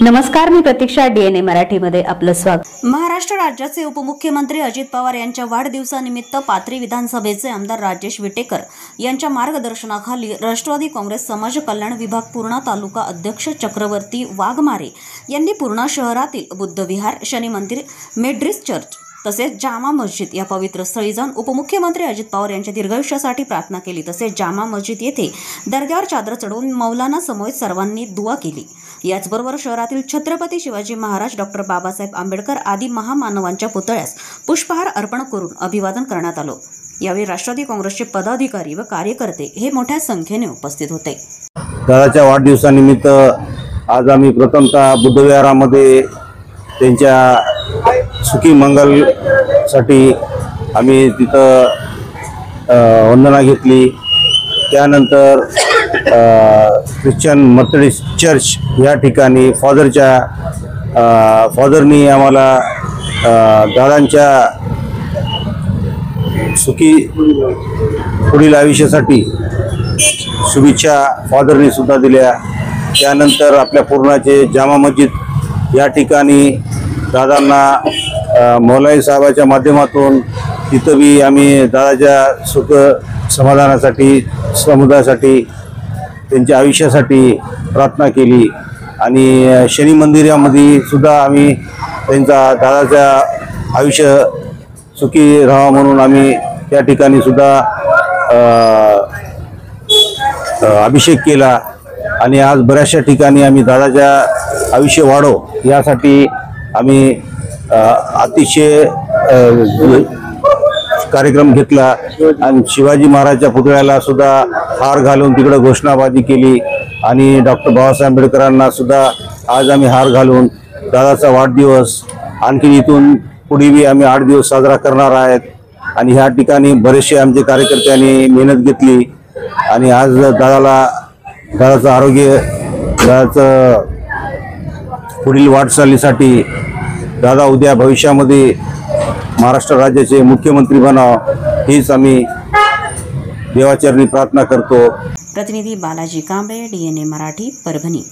नमस्कार, मी प्रतीक्षा. DNA मराठीमध्ये आपलं स्वागत. महाराष्ट्र राज्याचे उपमुख्यमंत्री अजित पवार यांच्या वाढदिवसानिमित्त पाथरी विधानसभेचे आमदार राजेश विटेकर यांच्या मार्गदर्शनाखाली राष्ट्रवादी काँग्रेस समाज कल्याण विभाग पूर्णा तालुका अध्यक्ष चक्रवर्ती वाघमारे यांनी पूर्णा शहरातील बुद्ध विहार, शनी मंदिर, मेड्रिस चर्च तसेच जामा मस्जिद या पवित्र स्थळी जाऊन उपमुख्यमंत्री अजित पवार यांच्या दीर्घायुष्यासाठी प्रार्थना केली. तसेच जामा मस्जिद येथे दर्ग्यावर चादर चढवून मौलाना समवेत सर्वांनी दुआ केली. याचबरोबर शहरातील छत्रपती शिवाजी महाराज, डॉक्टर बाबासाहेब आंबेडकर आदी महामानवांच्या पुतळ्यास पुष्पहार अर्पण करून अभिवादन करण्यात आलं. यावेळी राष्ट्रवादी काँग्रेसचे पदाधिकारी व कार्यकर्ते हे मोठ्या संख्येने उपस्थित होते. दादाच्या वाढदिवसानिमित्त आज आम्ही प्रथमतः बुद्धविहारामध्ये त्यांच्या सुखी मंगलसाठी आम्ही तिथं वंदना घेतली. त्यानंतर ख्रिश्चन मेथडिस्ट चर्च या ठिकाणी फादरनी आम्हाला दादांच्या सुखी पुढील आयुष्यासाठी शुभेच्छा फादरनी सुद्धा दिल्या. त्यानंतर आपल्या पूर्णाचे जामा मस्जिद या ठिकाणी दादांना मौलाई साहेबाच्या माध्यमातून तिथं बी आम्ही दादाच्या सुख समाधानासाठी, समुदायासाठी, त्यांच्या आयुष्यासाठी प्रार्थना केली. आणि शनी मंदिरामध्ये सुद्धा आम्ही त्यांचा दादाच्या आयुष्य सुखी राहावं म्हणून आम्ही त्या ठिकाणी सुद्धा अभिषेक केला. आणि आज बऱ्याचशा ठिकाणी आम्ही दादाच्या आयुष्य वाढो यासाठी आम्ही अतिशय कार्यक्रम घेतला. आणि शिवाजी महाराजच्या पुतळ्याला सुद्धा हार घालून तिकडे घोषणाबाजी केली. आणि डॉक्टर बाबासाहेब आंबेडकरांना सुद्धा आज आम्ही हार घालून दादाचा वाढदिवस आणखी इथून पुढे बी आम्ही 8 दिवस साजरा करणार आहेत. आणि ह्या ठिकाणी बरेचसे आमचे कार्यकर्त्यांनी मेहनत घेतली. आणि आज दादाचं आरोग्य, दादाचं पुढील वाटचालीसाठी दादा उद्या भविष्यामध्ये महाराष्ट्र राज्याचे मुख्यमंत्री बनावं हीच आम्ही देवाचरणी प्रार्थना करतो. प्रतिनिधी बालाजी कांबळे, DNA मराठी, परभणी.